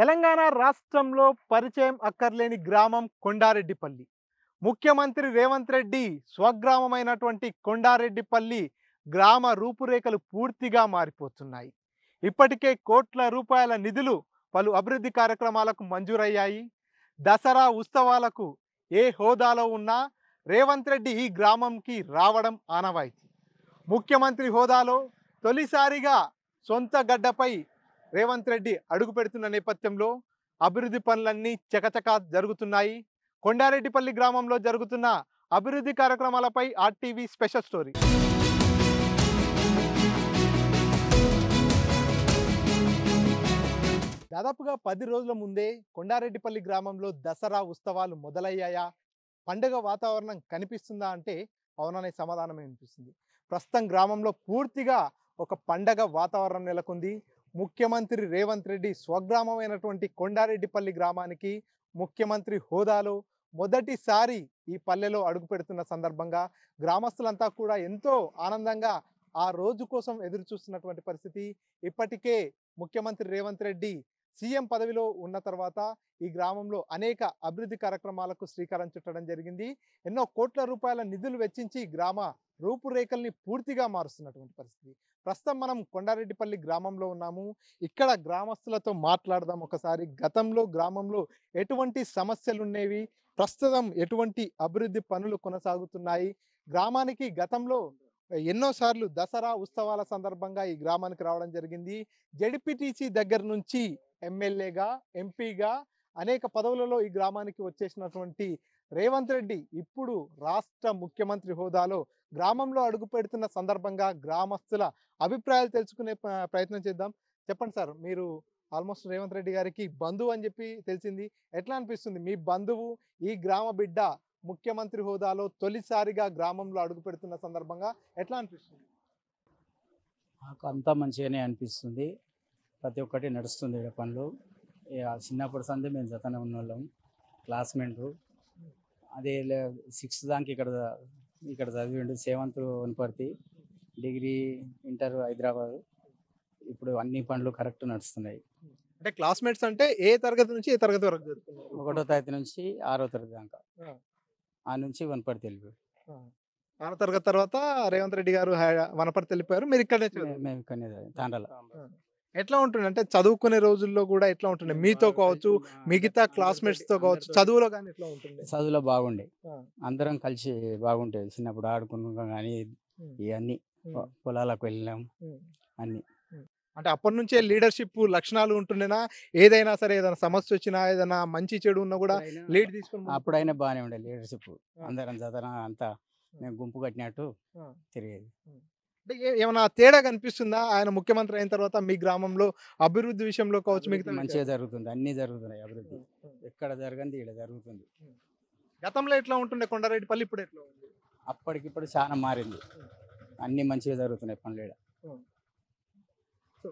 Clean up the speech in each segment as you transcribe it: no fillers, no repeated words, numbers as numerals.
తెలంగాణ రాష్ట్రంలో పరిచయం అక్కర్లేని గ్రామం కొండారెడ్డిపల్లి. ముఖ్యమంత్రి రేవంత్ రెడ్డి స్వగ్రామమైనటువంటి కొండారెడ్డిపల్లి గ్రామ రూపురేఖలు పూర్తిగా మారిపోతున్నాయి. ఇప్పటికే కోట్ల రూపాయల నిధులు పలు అభివృద్ధి కార్యక్రమాలకు మంజూరయ్యాయి. దసరా ఉత్సవాలకు ఏ హోదాలో ఉన్నా రేవంత్ రెడ్డి ఈ గ్రామంకి రావడం ఆనవాయితీ. ముఖ్యమంత్రి హోదాలో తొలిసారిగా సొంత గడ్డపై రేవంత్ రెడ్డి అడుగు పెడుతున్న నేపథ్యంలో అభివృద్ధి పనులన్నీ చకచకా జరుగుతున్నాయి. కొండారెడ్డిపల్లి గ్రామంలో జరుగుతున్న అభివృద్ధి కార్యక్రమాలపై ఆర్టీవీ స్పెషల్ స్టోరీ. దాదాపుగా 10 రోజుల ముందే కొండారెడ్డిపల్లి గ్రామంలో దసరా ఉత్సవాలు మొదలయ్యాయా, పండుగ వాతావరణం కనిపిస్తుందా అంటే అవుననే సమాధానమే వినిపిస్తుంది. ప్రస్తుతం గ్రామంలో పూర్తిగా ఒక పండగ వాతావరణం నెలకొంది. ముఖ్యమంత్రి రేవంత్ రెడ్డి స్వగ్రామమైనటువంటి కొండారెడ్డిపల్లి గ్రామానికి ముఖ్యమంత్రి హోదాలో మొదటిసారి ఈ పల్లెలో అడుగు పెడుతున్న సందర్భంగా గ్రామస్తులంతా కూడా ఎంతో ఆనందంగా ఆ రోజు కోసం ఎదురు చూస్తున్నటువంటి పరిస్థితి. ఇప్పటికే ముఖ్యమంత్రి రేవంత్ రెడ్డి సీఎం పదవిలో ఉన్న తర్వాత ఈ గ్రామంలో అనేక అభివృద్ధి కార్యక్రమాలకు శ్రీకారం చుట్టడం జరిగింది. ఎన్నో కోట్ల రూపాయల నిధులు వెచ్చించి గ్రామ రూపురేఖల్ని పూర్తిగా మారుస్తున్నటువంటి పరిస్థితి. ప్రస్తుతం మనం కొండారెడ్డిపల్లి గ్రామంలో ఉన్నాము. ఇక్కడ గ్రామస్తులతో మాట్లాడదాం ఒకసారి. గతంలో గ్రామంలో ఎటువంటి సమస్యలు ఉండేవి, ప్రస్తుతం ఎటువంటి అభివృద్ధి పనులు కొనసాగుతున్నాయి, గ్రామానికి గతంలో ఎన్నోసార్లు దసరా ఉత్సవాల సందర్భంగా ఈ గ్రామానికి రావడం జరిగింది. జెడ్పీటీసీ దగ్గర నుంచి ఎమ్మెల్యేగా, ఎంపీగా అనేక పదవులలో ఈ గ్రామానికి వచ్చేసినటువంటి రేవంత్ రెడ్డి ఇప్పుడు రాష్ట్ర ముఖ్యమంత్రి హోదాలో గ్రామంలో అడుగు పెడుతున్న సందర్భంగా గ్రామస్తుల అభిప్రాయాలు తెలుసుకునే ప్రయత్నం చేద్దాం. చెప్పండి సార్, మీరు ఆల్మోస్ట్ రేవంత్ రెడ్డి గారికి బంధువు అని చెప్పి తెలిసింది. ఎట్లా అనిపిస్తుంది మీ బంధువు ఈ గ్రామ బిడ్డ ముఖ్యమంత్రి హోదాలో తొలిసారిగా గ్రామంలో అడుగు పెడుతున్న సందర్భంగా ఎట్లా అనిపిస్తుంది? నాకు అంతా మంచిగానే అనిపిస్తుంది. ప్రతి ఒక్కటి నడుస్తుంది ఇక్కడ పనులు. చిన్నప్పటి సందే మేము జతనే ఉన్నోళ్ళం, క్లాస్మేట్. అదే 6th దానికి ఇక్కడ చదివిండు. 7th Wanaparthy, degree, inter Hyderabad. ఇప్పుడు అన్ని పనులు కరెక్ట్ నడుస్తున్నాయి. అంటే క్లాస్మేట్స్ అంటే ఏ తరగతి నుంచి ఏ తరగతి వరకు జరుగుతున్నారు? 1వ తరగతి నుంచి 6వ తరగతి దాకా. ఆ నుంచి వనపర్తి వెళ్ళిపోయారు. 6వ తరగతి తర్వాత రేవంత్ రెడ్డి గారు వనపర్తి వెళ్ళిపోయారు, మీరు ఇక్కడనే మేము ఇక్కడనే తాండాల. ఎట్లా ఉంటుంది అంటే చదువుకునే రోజుల్లో కూడా ఎట్లా ఉంటుంది మీతో కావచ్చు, మిగతా క్లాస్మేట్స్ తో కావచ్చు, చదువులో కానీ ఎట్లా ఉంటుంది? చదువులో బాగుండే, అందరం కలిసి బాగుంటేది. చిన్నప్పుడు ఆడుకున్నాం కానీ ఇవన్నీ పొలాలకు వెళ్ళినాం అన్ని. అంటే అప్పటి నుంచే లీడర్షిప్ లక్షణాలు ఉంటుండేనా? ఏదైనా సరే, ఏదైనా సమస్య వచ్చినా, ఏదైనా మంచి చెడు ఉన్నా కూడా లీడ్ తీసుకుని అప్పుడైనా బాగానే ఉండే లీడర్షిప్. అందరం చదవన అంతా మేము గుంపు కట్టినట్టు తిరిగేది. అంటే ఏమైనా తేడా కనిపిస్తుందా ఆయన ముఖ్యమంత్రి అయిన తర్వాత మీ గ్రామంలో అభివృద్ధి విషయంలో కావచ్చు? మిగతా మంచిగా జరుగుతుంది, అన్ని జరుగుతున్నాయి అభివృద్ధి. ఎక్కడ జరగంది ఇక్కడ జరుగుతుంది. గతంలో ఎట్లా ఉంటుండే కొండారెడ్డిపల్లి, ఇప్పుడు ఎట్లా ఉంది? అప్పటికిప్పుడు చాలా మారింది, అన్ని మంచిగా జరుగుతున్నాయి పనులు ఈడ.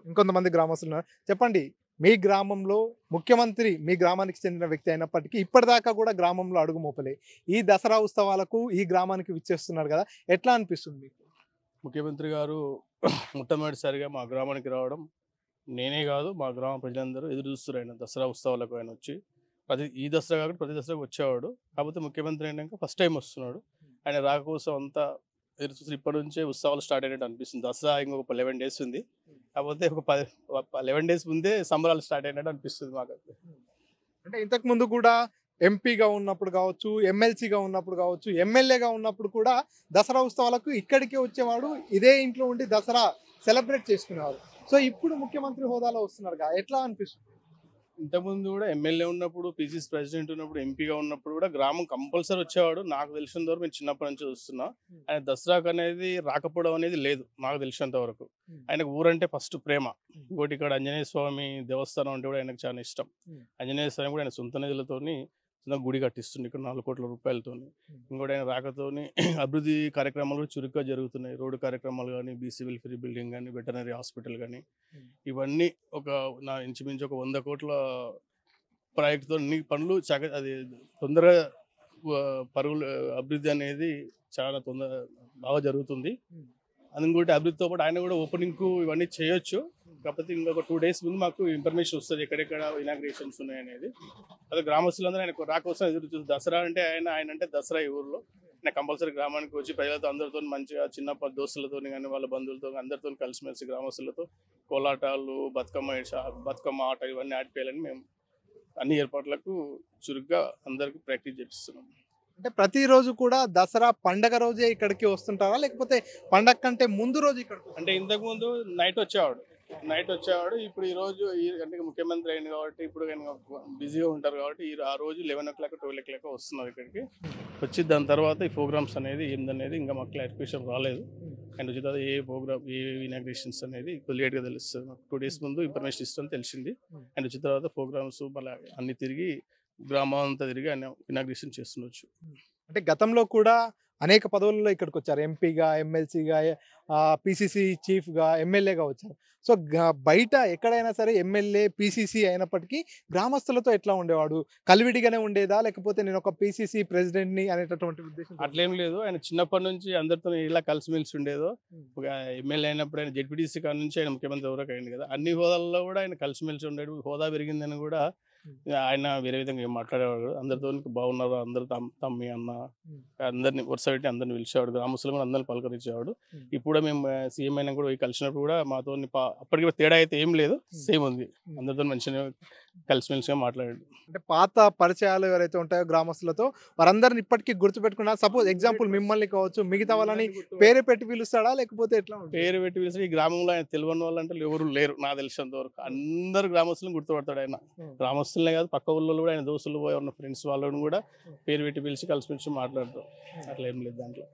ఇంకొంతమంది గ్రామస్తులు ఉన్నారు. చెప్పండి, మీ గ్రామంలో ముఖ్యమంత్రి మీ గ్రామానికి చెందిన వ్యక్తి అయినప్పటికీ ఇప్పటిదాకా కూడా గ్రామంలో అడుగు మోపలే. ఈ దసరా ఉత్సవాలకు ఈ గ్రామానికి విచ్చేస్తున్నారు కదా, ఎట్లా అనిపిస్తుంది మీకు? ముఖ్యమంత్రి గారు మొట్టమొదటిసారిగా మా గ్రామానికి రావడం, నేనే కాదు మా గ్రామ ప్రజలందరూ ఎదురు చూస్తారు. ఆయన దసరా ఉత్సవాలకు ఆయన వచ్చి ఈ దసరా కాకుండా ప్రతి దసరాకు వచ్చేవాడు. కాకపోతే ముఖ్యమంత్రి అయినాక ఫస్ట్ టైం వస్తున్నాడు. ఆయన రాక కోసం అంతా ఎదురు చూసి ఇప్పటి నుంచే ఉత్సవాలు స్టార్ట్ అయినట్టు అనిపిస్తుంది. దసరా ఇంకొక 11 days ఉంది, కాకపోతే ఒక 11 days ముందే సంబరాలు స్టార్ట్ అయినట్టు అనిపిస్తుంది మాకు. అంటే ఇంతకు ముందు కూడా ఎంపీగా ఉన్నప్పుడు కావచ్చు, ఎమ్మెల్సీగా ఉన్నప్పుడు కావచ్చు, ఎమ్మెల్యేగా ఉన్నప్పుడు కూడా దసరా ఉత్సవాలకు ఇక్కడికే వచ్చేవాడు, ఇదే ఇంట్లో ఉండి దసరా సెలబ్రేట్ చేసుకునేవాడు. సో ఇప్పుడు ముఖ్యమంత్రి హోదాలో వస్తున్నారుగా, ఎట్లా అనిపిస్తుంది? ఇంతకుముందు కూడా ఎమ్మెల్యే ఉన్నప్పుడు, పీసీసీ ప్రెసిడెంట్ ఉన్నప్పుడు, ఎంపీగా ఉన్నప్పుడు కూడా గ్రామం కంపల్సరీ వచ్చేవాడు. నాకు తెలిసినంత వరకు నేను చిన్నప్పటి నుంచి చూస్తున్నా. ఆయన దసరాకు అనేది రాకపోవడం అనేది లేదు నాకు తెలిసినంత వరకు. ఆయనకు ఊరంటే ఫస్ట్ ప్రేమ. ఇంకోటి ఇక్కడ ఆంజనేయ స్వామి దేవస్థానం అంటే కూడా ఆయనకు చాలా ఇష్టం. ఆంజనేయ స్వామి కూడా ఆయన సొంత నిధులతోని గుడి కట్టిస్తుంది ఇక్కడ 4 కోట్ల రూపాయలతో. ఇంకోటి ఆయన రాకతోని అభివృద్ధి కార్యక్రమాలు కూడా చురుగ్గా జరుగుతున్నాయి. రోడ్డు కార్యక్రమాలు కానీ, బీసీ వెల్ఫేర్ బిల్డింగ్ కానీ, వెటనరీ హాస్పిటల్ కానీ, ఇవన్నీ ఇంచుమించు ఒక 100 కోట్ల ప్రాజెక్టుతో అన్ని పనులు అది తొందరగా పరుగులు అభివృద్ధి అనేది చాలా బాగా జరుగుతుంది. ఇంకోటి అభివృద్ధితో పాటు ఆయన కూడా ఓపెనింగ్ ఇవన్నీ చేయొచ్చు. కాకపోతే ఇంకొక 2 days ముందు మాకు ఇన్ఫర్మేషన్ వస్తుంది ఎక్కడెక్కడ ఇనాగ్రేషన్స్ ఉన్నాయి అనేది. అదే గ్రామస్తులందరూ ఆయన రాక కోసం ఎదురు చూస్తారు. దసరా అంటే ఆయన అంటే దసరా ఈ ఊర్లో ఆయన కంపల్సరీ గ్రామానికి వచ్చి ప్రజలతో అందరితో మంచిగా చిన్నప్పటి దోస్తులతో కానీ వాళ్ళ బంధువులతో అందరితో కలిసిమెలిసి గ్రామస్తులతో కోలాటాలు బతుకమ్మ ఆట ఇవన్నీ ఆడిపోయాలని మేము అన్ని ఏర్పాట్లకు చురుగ్గా అందరికి ప్రాక్టీస్ చేపిస్తున్నాం. అంటే ప్రతిరోజు కూడా దసరా పండగ రోజే ఇక్కడికి వస్తుంటారా, లేకపోతే పండగ కంటే ముందు రోజు ఇక్కడికి? అంటే ఇంతకుముందు నైట్ వచ్చేవాడు. ఇప్పుడు ఈ రోజు అంటే ముఖ్యమంత్రి అయింది కాబట్టి ఇప్పుడు బిజీగా ఉంటారు కాబట్టి ఆ రోజు 11 o'clock 12 o'clock వస్తున్నారు ఇక్కడికి. వచ్చి దాని తర్వాత ఈ ప్రోగ్రామ్స్ అనేది ఏందనేది ఇంకా మాకు క్లారిఫికేషన్ రాలేదు. అండ్ వచ్చిన తర్వాత ఏ ప్రోగ్రామ్ ఏ ఇనాగ్రేషన్స్ అనేది లేట్గా తెలుస్తుంది. మాకు 2 days ముందు ఇన్ఫర్మేషన్ ఇస్తామని తెలిసింది. అండ్ వచ్చిన తర్వాత ప్రోగ్రామ్స్ మళ్ళీ అన్ని తిరిగి గ్రామం అంతా తిరిగి ఆయన ఇనాగ్రేషన్ చేస్తుండొచ్చు. అంటే గతంలో కూడా అనేక పదవుల్లో ఇక్కడికి వచ్చారు. ఎంపీగా, ఎమ్మెల్సీగా, పిసిసి చీఫ్గా, ఎమ్మెల్యేగా వచ్చారు. సో బయట ఎక్కడైనా సరే ఎమ్మెల్యే, పిసిసి అయినప్పటికీ గ్రామస్తులతో ఎట్లా ఉండేవాడు? కలివిడిగానే ఉండేదా, లేకపోతే నేను ఒక పిసిసి ప్రెసిడెంట్ని అనేటటువంటి ఉద్దేశం? అట్లేం లేదు. ఆయన చిన్నప్పటి నుంచి అందరితో ఇలా కలిసిమెలిసి ఉండేదో. ఒక ఎమ్మెల్యే అయినప్పుడు ఆయన జెడ్పీటీసీ కాడ నుంచి ఆయన ముఖ్యమంత్రి వరకు అయింది కదా, అన్ని హోదాల్లో కూడా ఆయన కలిసిమెలిసి ఉండేది. హోదా పెరిగిందని కూడా ఆయన వేరే విధంగా ఏం మాట్లాడేవాడు. అందరితో బాగున్నారు, అందరు తమ్మి అన్న అందరిని వరుస పెట్టి అందరిని పిలిచేవాడు. గ్రామస్తులు కూడా అందరిని పలకరించేవాడు. ఇప్పుడు మేము సీఎం అయినా కూడా కలిసినప్పుడు కూడా మాతో అప్పటికి తేడా అయితే ఏం లేదు, సేమ్ ఉంది. అందరితో మంచిగా కలిసిమెలిసిగా మాట్లాడాడు. అంటే పాత పరిచయాలు ఎవరైతే ఉంటాయో గ్రామస్తులతో వారందరిని ఇప్పటికీ గుర్తుపెట్టుకున్నా. సపోజ్ ఎగ్జాంపుల్ మిమ్మల్ని కావచ్చు, మిగతా వాళ్ళని పేరు పెట్టి పిలుస్తాడా, లేకపోతే ఎట్లా? పేరు పెట్టి పిలిచి ఈ గ్రామంలో ఆయన తెలియని వాళ్ళంటే ఎవరు లేరు నాకు తెలిసినంత వరకు. అందరు గ్రామస్తులను గుర్తుపడతాడు ఆయన. గ్రామస్తులనే కాదు, పక్క ఊళ్ళో కూడా ఆయన దోస్తులు ఉన్న ఫ్రెండ్స్ వాళ్ళని కూడా పేరు పెట్టి పిలిచి కలిసిమెలిసి మాట్లాడతాం. అట్లా ఏం లేదు దాంట్లో.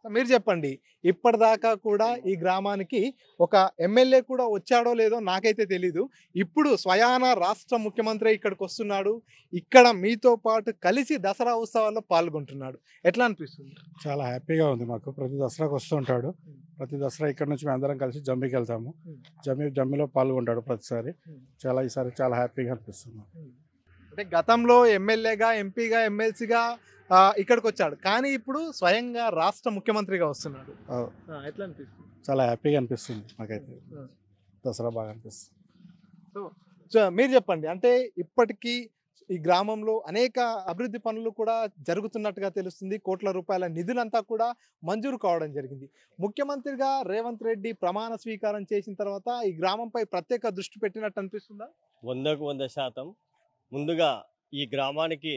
మీరు చెప్పండి, ఇప్పటిదాకా కూడా ఈ గ్రామానికి ఒక ఎమ్మెల్యే కూడా వచ్చాడో లేదో నాకైతే తెలీదు. ఇప్పుడు స్వయాన రాష్ట్ర ముఖ్యమంత్రి ఇక్కడికి వస్తున్నాడు, ఇక్కడ మీతో పాటు కలిసి దసరా ఉత్సవాల్లో పాల్గొంటున్నాడు. ఎట్లా అనిపిస్తుంది? చాలా హ్యాపీగా ఉంది మాకు. ప్రతి దసరాకు వస్తూ ఉంటాడు. ప్రతి దసరా ఇక్కడ నుంచి మేము అందరం కలిసి జమ్మికి వెళ్తాము. జమ్మిలో పాల్గొంటాడు ప్రతిసారి. ఈసారి చాలా హ్యాపీగా అనిపిస్తుంది. అంటే గతంలో ఎమ్మెల్యేగా, ఎంపీగా, ఎమ్మెల్సీగా ఇక్కడికి వచ్చాడు, కానీ ఇప్పుడు స్వయంగా రాష్ట్ర ముఖ్యమంత్రిగా వస్తున్నాడు. ఎట్లా అనిపిస్తుంది? చాలా హ్యాపీగా అనిపిస్తుంది నాకైతే. దసరా బాగా అనిపిస్తుంది. సో మీరు చెప్పండి, అంటే ఇప్పటికీ ఈ గ్రామంలో అనేక అభివృద్ధి పనులు కూడా జరుగుతున్నట్టుగా తెలుస్తుంది. కోట్ల రూపాయల నిధులంతా కూడా మంజూరు కావడం జరిగింది. ముఖ్యమంత్రిగా రేవంత్ రెడ్డి ప్రమాణ స్వీకారం చేసిన తర్వాత ఈ గ్రామంపై ప్రత్యేక దృష్టి పెట్టినట్టు అనిపిస్తుందా? 100% ముందుగా ఈ గ్రామానికి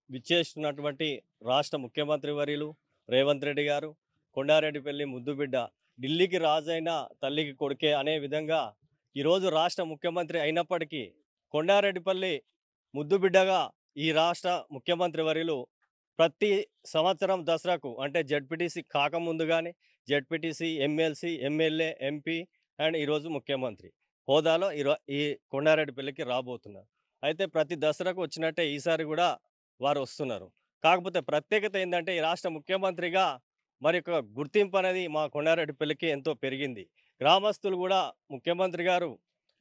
విచ్చేస్తున్నటువంటి రాష్ట్ర ముఖ్యమంత్రి వర్యులు రేవంత్ రెడ్డి గారు, కొండారెడ్డిపల్లి ముద్దుబిడ్డ, ఢిల్లీకి రాజైన తల్లికి కొడుకే అనే విధంగా ఈరోజు రాష్ట్ర ముఖ్యమంత్రి అయినప్పటికీ కొండారెడ్డిపల్లి ముద్దుబిడ్డగా ఈ రాష్ట్ర ముఖ్యమంత్రి వర్యులు ప్రతి సంవత్సరం దసరాకు అంటే జెడ్పీటీసీ కాకముందు కానీ ZPTC, MLC, MLA, MP and ఈరోజు ముఖ్యమంత్రి హోదాలో ఈ కొండారెడ్డిపల్లికి రాబోతున్నారు. అయితే ప్రతి దసరాకు వచ్చినట్టే ఈసారి కూడా వారు వస్తున్నారు. కాకపోతే ప్రత్యేకత ఏంటంటే ఈ రాష్ట్ర ముఖ్యమంత్రిగా మరి ఒక గుర్తింపు అనేది మా కొండారెడ్డిపల్లికి ఎంతో పెరిగింది. గ్రామస్తులు కూడా ముఖ్యమంత్రి గారు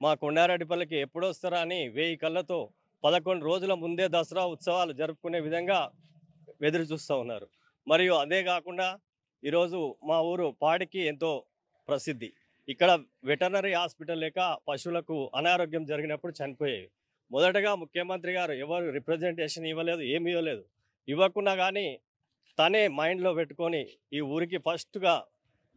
మా కొండారెడ్డిపల్లికి ఎప్పుడు వస్తారా అని 1000 కళ్ళతో 11 రోజుల ముందే దసరా ఉత్సవాలు జరుపుకునే విధంగా ఎదురు చూస్తూ ఉన్నారు. మరియు అదే కాకుండా ఈరోజు మా ఊరు పాడికి ఎంతో ప్రసిద్ధి. ఇక్కడ వెటర్నరీ హాస్పిటల్ లేక పశువులకు అనారోగ్యం జరిగినప్పుడు చనిపోయేవి. మొదటగా ముఖ్యమంత్రి గారు ఎవరు రిప్రజెంటేషన్ ఇవ్వలేదు, ఏమి ఇవ్వలేదు. ఇవ్వకుండా కానీ తనే మైండ్లో పెట్టుకొని ఈ ఊరికి ఫస్ట్గా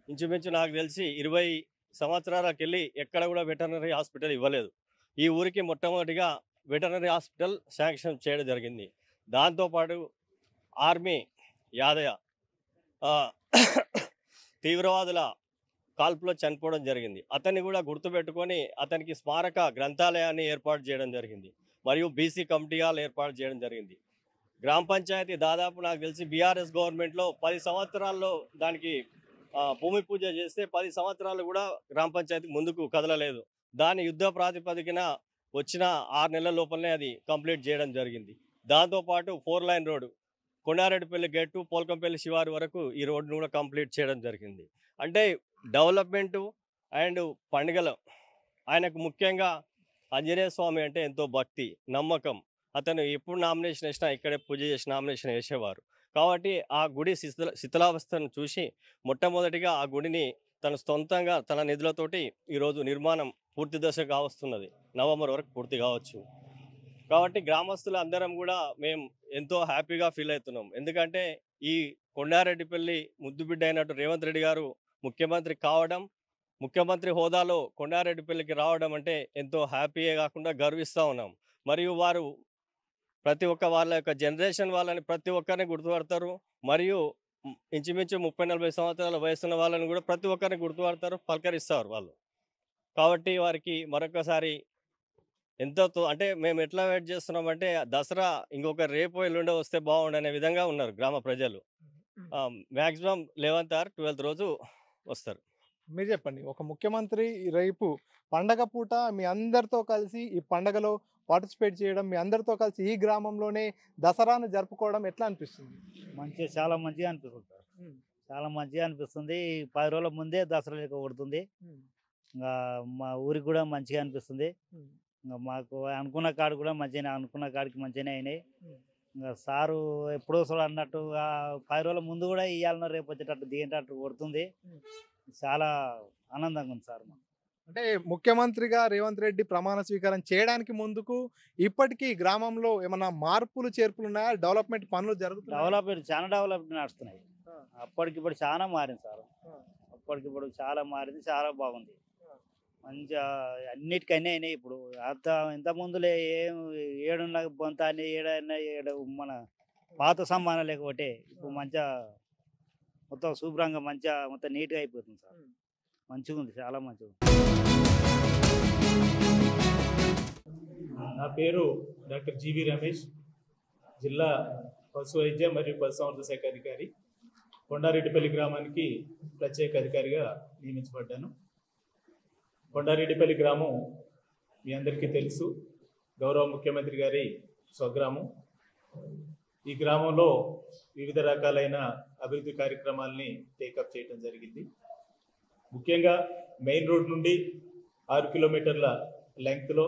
ఇంచుమించు నాకు తెలిసి 20 సంవత్సరాలకు వెళ్ళి ఎక్కడ కూడా వెటర్నరీ హాస్పిటల్ ఇవ్వలేదు. ఈ ఊరికి మొట్టమొదటిగా వెటర్నరీ హాస్పిటల్ శాంక్షన్ చేయడం జరిగింది. దాంతోపాటు ఆర్మీ యాదయ్య తీవ్రవాదుల కాల్పులో చనిపోవడం జరిగింది. అతన్ని కూడా గుర్తుపెట్టుకొని అతనికి స్మారక గ్రంథాలయాన్ని ఏర్పాటు చేయడం జరిగింది. మరియు బీసీ కమిటీ హాల్ ఏర్పాటు చేయడం జరిగింది. గ్రామ పంచాయతీ దాదాపు నాకు తెలిసి బీఆర్ఎస్ గవర్నమెంట్లో 10 సంవత్సరాల్లో దానికి భూమి పూజ చేస్తే 10 సంవత్సరాలు కూడా గ్రామ పంచాయతీ ముందుకు కదలలేదు. దాని యుద్ధ ప్రాతిపదికన వచ్చిన 6 నెలల లోపలనే అది కంప్లీట్ చేయడం జరిగింది. దాంతోపాటు 4 line road Kondareddipalli gate to Polkampalli శివారు వరకు ఈ రోడ్డును కూడా కంప్లీట్ చేయడం జరిగింది. అంటే డెవలప్మెంటు అండ్ పండుగలు ఆయనకు ముఖ్యంగా ఆంజనేయ స్వామి అంటే ఎంతో భక్తి, నమ్మకం. అతను ఎప్పుడు నామినేషన్ వేసినా ఇక్కడే పూజ చేసి నామినేషన్ వేసేవారు. కాబట్టి ఆ గుడి శిథిలావస్థను చూసి మొట్టమొదటిగా ఆ గుడిని తన సొంతంగా తన నిధులతోటి ఈరోజు నిర్మాణం పూర్తి దశ కావస్తున్నది. నవంబర్ వరకు పూర్తి కావచ్చు. కాబట్టి గ్రామస్తులు అందరం కూడా మేము ఎంతో హ్యాపీగా ఫీల్ అవుతున్నాం. ఎందుకంటే ఈ కొండారెడ్డిపల్లి ముద్దుబిడ్డ అయినట్టు రేవంత్ రెడ్డి గారు ముఖ్యమంత్రి కావడం, ముఖ్యమంత్రి హోదాలో కొండారెడ్డిపల్లికి రావడం అంటే ఎంతో హ్యాపీయే కాకుండా గర్విస్తూ ఉన్నాం. మరియు వారు ప్రతి ఒక్క వాళ్ళ యొక్క జనరేషన్ వాళ్ళని ప్రతి ఒక్కరిని గుర్తుపడతారు. మరియు ఇంచుమించు 30-40 సంవత్సరాల వయసున్న వాళ్ళని కూడా ప్రతి ఒక్కరిని గుర్తుపడతారు, పలకరిస్తారు వాళ్ళు. కాబట్టి వారికి మరొకసారి ఎంతో అంటే మేము ఎట్లా వెయిట్ చేస్తున్నామంటే దసరా ఇంకొక రేపు ఎల్లుండో వస్తే బాగుండనే విధంగా ఉన్నారు గ్రామ ప్రజలు. మ్యాక్సిమం 11th or 12th రోజు వస్తారు. మీరు చెప్పండి, ఒక ముఖ్యమంత్రి రేపు పండగ పూట మీ అందరితో కలిసి ఈ పండగలో పార్టిసిపేట్ చేయడం, మీ అందరితో కలిసి ఈ గ్రామంలోనే దసరాను జరుపుకోవడం ఎట్లా అనిపిస్తుంది? చాలా మంచిగా అనిపిస్తుంది సార్. చాలా మంచిగా అనిపిస్తుంది. 10 రోజుల ముందే దసరా లెక్క కొడుతుంది. ఇంకా మా ఊరికి కూడా మంచిగా అనిపిస్తుంది. ఇంకా మాకు అనుకున్న కాడికి కూడా మంచిగానే, అనుకున్న కాడికి మంచిగానే అయినాయి. ఇంకా సారు ఎప్పుడో అసలు అన్నట్టు 10 రోజుల ముందు కూడా ఇవ్వాలన్న రేపు వచ్చేటట్టు దిగేటట్టు కొడుతుంది. చాలా ఆనందంగా ఉంది సార్. అంటే ముఖ్యమంత్రిగా రేవంత్ రెడ్డి ప్రమాణ స్వీకారం చేయడానికి ముందుకు ఇప్పటికీ గ్రామంలో ఏమన్నా మార్పులు చేర్పులు ఉన్నాయా? డెవలప్మెంట్ పనులు జరుగుతున్నాయి? చాలా డెవలప్మెంట్ నడుస్తున్నాయి. అప్పటికిప్పుడు చాలా మారింది సార్. అప్పటికిప్పుడు చాలా మారింది, చాలా బాగుంది. మంచిగా అన్నిటికన్నీ అయినాయి. ఇప్పుడు అంత ఇంత ముందులే ఏం ఏడున్న బొంత అని ఏడు మన పాత సంబంధం లేకపోతే ఇప్పుడు మంచిగా మొత్తం శుభ్రంగా మంచిగా మొత్తం నీట్గా అయిపోతుంది సార్. మంచిగా ఉంది, చాలా మంచిగా ఉంది. నా పేరు డాక్టర్ జీవి రమేష్, జిల్లా పశు వైద్య మరియు పశుసంవర్ధక శాఖ అధికారి. కొండారెడ్డిపల్లి గ్రామానికి ప్రత్యేక అధికారిగా నియమించబడ్డాను. కొండారెడ్డిపల్లి గ్రామం మీ అందరికీ తెలుసు, గౌరవ ముఖ్యమంత్రి గారి స్వగ్రామం. ఈ గ్రామంలో వివిధ రకాలైన అభివృద్ధి కార్యక్రమాలని టేకప్ చేయడం జరిగింది. ముఖ్యంగా మెయిన్ రోడ్ నుండి 6 కిలోమీటర్ల లెంగ్త్లో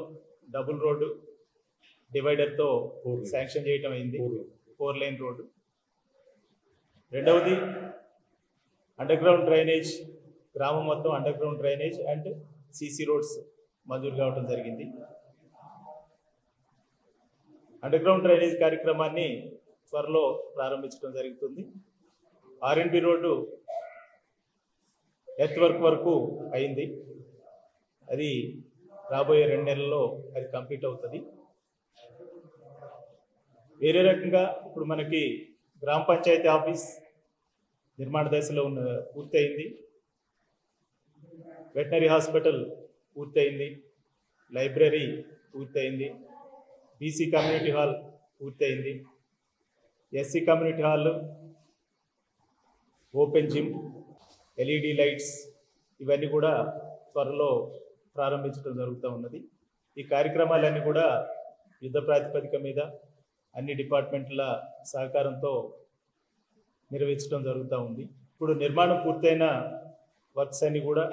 డబుల్ రోడ్డు డివైడర్తో శాంక్షన్ చేయటం అయింది, 4 లేన్ రోడ్డు. రెండవది అండర్ గ్రౌండ్ డ్రైనేజ్, గ్రామం మొత్తం under ground drainage and CC roads మంజూరు కావడం జరిగింది. అండర్ గ్రౌండ్ డ్రైనేజ్ కార్యక్రమాన్ని త్వరలో ప్రారంభించడం జరుగుతుంది. R&B రోడ్డు ఎర్త్ వర్క్ వరకు అయింది, అది రాబోయే 2 నెలల్లో అది కంప్లీట్ అవుతుంది. వేరే రకంగా ఇప్పుడు మనకి గ్రామ పంచాయతీ ఆఫీస్ నిర్మాణ దశలో పూర్తయింది, వెటనరీ హాస్పిటల్ పూర్తయింది, లైబ్రరీ పూర్తయింది, బీసీ కమ్యూనిటీ హాల్ పూర్తయింది, SC community hall, open gym, LED lights ఇవన్నీ కూడా త్వరలో ప్రారంభించడం జరుగుతూ ఉన్నది. ఈ కార్యక్రమాలన్నీ కూడా యుద్ధ ప్రాతిపదిక మీద అన్ని డిపార్ట్మెంట్ల సహకారంతో నిర్వహించడం జరుగుతూ ఉంది. ఇప్పుడు నిర్మాణం పూర్తయిన వర్క్స్ అన్ని కూడా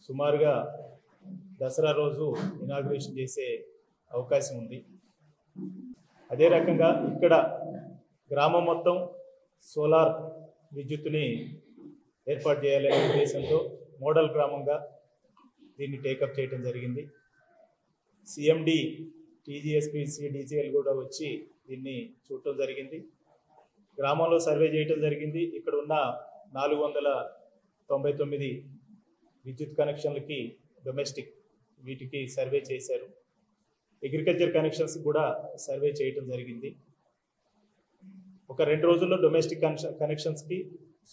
సుమారుగా దసరా రోజు ఇనాగ్రేషన్ చేసే అవకాశం ఉంది. అదే రకంగా ఇక్కడ గ్రామం మొత్తం సోలార్ విద్యుత్తుని ఏర్పాటు చేయాలనే ఉద్దేశంతో మోడల్ గ్రామంగా దీన్ని టేకప్ చేయడం జరిగింది. సిఎండి, టీజీఎస్పీసీ, డీసీఎల్ కూడా వచ్చి దీన్ని చూడటం జరిగింది. గ్రామంలో సర్వే చేయటం జరిగింది. ఇక్కడ ఉన్న 499 విద్యుత్ కనెక్షన్లకి డొమెస్టిక్ వీటికి సర్వే చేశారు. అగ్రికల్చర్ కనెక్షన్స్ కూడా సర్వే చేయటం జరిగింది. ఒక 2 రోజుల్లో డొమెస్టిక్ కనెక్షన్స్కి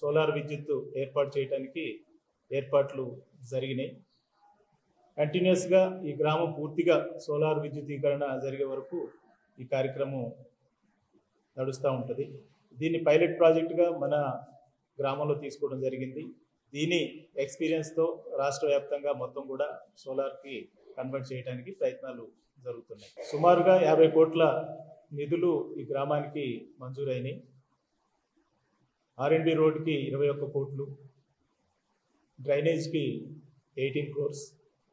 సోలార్ విద్యుత్ ఏర్పాటు చేయడానికి ఏర్పాట్లు జరిగినాయి. కంటిన్యూస్గా ఈ గ్రామం పూర్తిగా సోలార్ విద్యుతీకరణ జరిగే వరకు ఈ కార్యక్రమం నడుస్తూ ఉంటుంది. దీన్ని పైలట్ ప్రాజెక్టుగా మన గ్రామంలో తీసుకోవడం జరిగింది. దీని ఎక్స్పీరియన్స్తో రాష్ట్ర వ్యాప్తంగా మొత్తం కూడా సోలార్కి కన్వర్ట్ చేయడానికి ప్రయత్నాలు జరుగుతున్నాయి. సుమారుగా 50 కోట్ల నిధులు ఈ గ్రామానికి మంజూరైనాయి. R&B రోడ్కి 21 కోట్లు, డ్రైనేజ్కి 18 crores,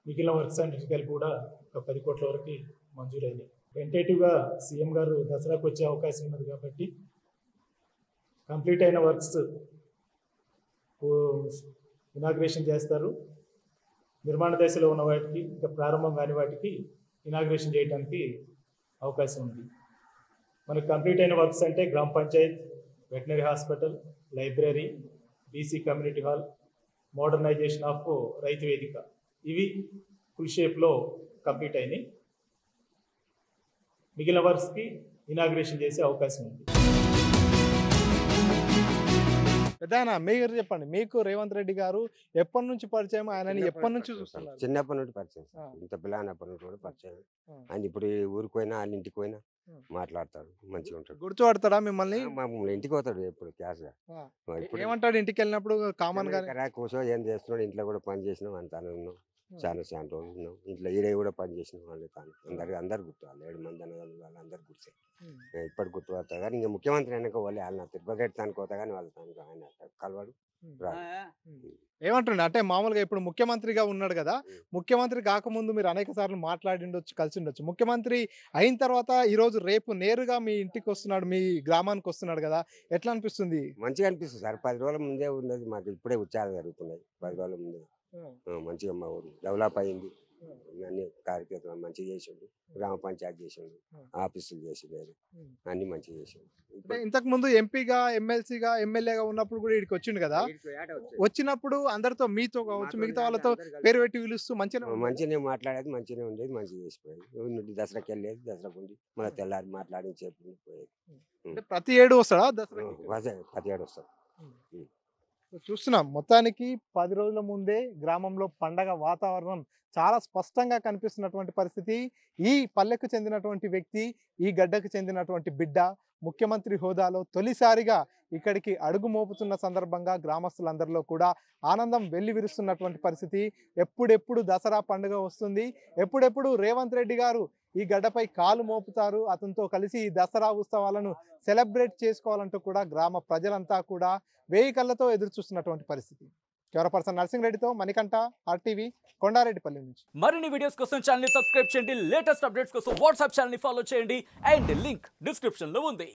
మిగిలిన వర్క్స్ అన్నిటికీ కూడా ఒక 10 కోట్ల వరకు మంజూరైనాయి. టెంటేటివ్గా సీఎం గారు దసరాకు వచ్చే అవకాశం ఉన్నది కాబట్టి కంప్లీట్ అయిన వర్క్స్ ఇనాగ్రేషన్ చేస్తారు. నిర్మాణ దశలో ఉన్న వాటికి ఇంకా ప్రారంభం కాని వాటికి ఇనాగ్రేషన్ చేయడానికి అవకాశం ఉంది. మనకు కంప్లీట్ అయిన వర్క్స్ అంటే గ్రామ panchayat, veterinary hospital, library, BC community hall, modernisation of Rythu Vedika, ఇవి ఫుల్ షేప్లో కంప్లీట్ అయినాయి. మిగిలిన వర్క్స్కి ఇనాగ్రేషన్ చేసే అవకాశం ఉంది. పెద్దనా మీరు చెప్పండి, మీకు రేవంత్ రెడ్డి గారు ఎప్పటి నుంచి పరిచయం, ఆయనని ఎప్పటి నుంచి చూస్తున్నారు? చిన్నప్పటి నుండి పరిచయం సార్. ఇంత పిల్లనప్పటి నుండి కూడా పరిచయం. ఆయన ఇప్పుడు ఊరికి పోయినా వాళ్ళ ఇంటికి పోయినా మాట్లాడతాడు, మంచిగా ఉంటాడు. గుర్తుపడతాడా మిమ్మల్ని? మమ్మల్ని ఇంటికి పోతాడు ఎప్పుడు క్యాష్ గా. ఇప్పుడు ఏమంటాడు ఇంటికి వెళ్ళినప్పుడు? కామన్ గా కూర్చో ఏం చేస్తున్నాడు, ఇంట్లో కూడా పని చేసినాం అంతానే ఉన్నాం, చాలా రోజులు ఉన్నాం ఇంట్లో. ఈడే కూడా పని చేసినాం వాళ్ళు తాను. అందరు గుర్తు, వాళ్ళు 7 మంది అన్నవాళ్ళు వాళ్ళందరు గుర్తే. ఇప్పటి గుర్తుపడతా కానీ ఇంకా ముఖ్యమంత్రి వెనక వాళ్ళు ఆయన తిరుపతి తానికి పోతా కానీ వాళ్ళు తాను ఆయన కలవాడు రాడు. ఏమంటుండే అంటే మామూలుగా ఇప్పుడు ముఖ్యమంత్రిగా ఉన్నాడు కదా, ముఖ్యమంత్రి కాకముందు మీరు అనేక సార్లు మాట్లాడి ఉండొచ్చు, కలిసి ఉండొచ్చు. ముఖ్యమంత్రి అయిన తర్వాత ఈ రోజు రేపు నేరుగా మీ ఇంటికి వస్తున్నాడు, మీ గ్రామానికి వస్తున్నాడు కదా, ఎట్లా అనిపిస్తుంది? మంచిగా అనిపిస్తుంది సార్. 10 రోజుల ముందే ఉన్నది మాకు, ఇప్పుడే ఉత్సాహాలు జరుగుతున్నాయి. 10 రోజుల ముందే మంచిగా మా ఊరు డెవలప్ అయింది. అన్ని కార్యక్రమాలు మంచిగా చేసిండు, గ్రామ పంచాయతీ చేసిండు, ఆఫీసులు చేసిండు, అన్ని మంచిగా చేసిండు. ఇంతకు ముందు ఎంపీగా, ఎమ్మెల్సీగా, ఎమ్మెల్యేగా ఉన్నప్పుడు కూడా ఇక్కడికి వచ్చిండు కదా, వచ్చినప్పుడు అందరితో మీతో కావచ్చు మిగతా వాళ్ళతో పేరు పెట్టి పిలుస్తూ మంచిగానే మాట్లాడేది, మంచిగానే ఉండేది, మంచిగా చేసిపోయేది. దసరాకి వెళ్ళేది, దసరాకు ఉండి మళ్ళీ తెల్లారి మాట్లాడి చెప్పి పోయేది. ప్రతి ఏడు వస్తాడా దసరా? ప్రతి ఏడు వస్తాడు. చూస్తున్నాం మొత్తానికి 10 రోజుల ముందే గ్రామంలో పండగ వాతావరణం చాలా స్పష్టంగా కనిపిస్తున్నటువంటి పరిస్థితి. ఈ పల్లెకు చెందినటువంటి వ్యక్తి, ఈ గడ్డకు చెందినటువంటి బిడ్డ ముఖ్యమంత్రి హోదాలో తొలిసారిగా ఇక్కడికి అడుగు మోపుతున్న సందర్భంగా గ్రామస్తులందరిలో కూడా ఆనందం వెల్లివిరుస్తున్నటువంటి పరిస్థితి. ఎప్పుడెప్పుడు దసరా పండుగ వస్తుంది, ఎప్పుడెప్పుడు రేవంత్ రెడ్డి గారు ఈ గడ్డపై కాలు మోపుతారు, అతనితో కలిసి ఈ దసరా ఉత్సవాలను సెలబ్రేట్ చేసుకోవాలంటూ కూడా గ్రామ ప్రజలంతా కూడా వేయి కళ్ళతో ఎదురు చూస్తున్నటువంటి పరిస్థితి. కెమెరా పర్సన్ నర్సింగ్ రెడ్డితో మణికంఠ, RTV, కొండారెడ్డిపల్లి నుంచి. మరిన్ని వీడియోస్ కోసం ఛానల్ ని సబ్స్క్రైబ్ చేయండి, లేటెస్ట్ అప్డేట్స్ కోసం వాట్సాప్ ఛానల్ ని ఫాలో చేయండి, అండ్ లింక్ డిస్క్రిప్షన్ లో ఉంది.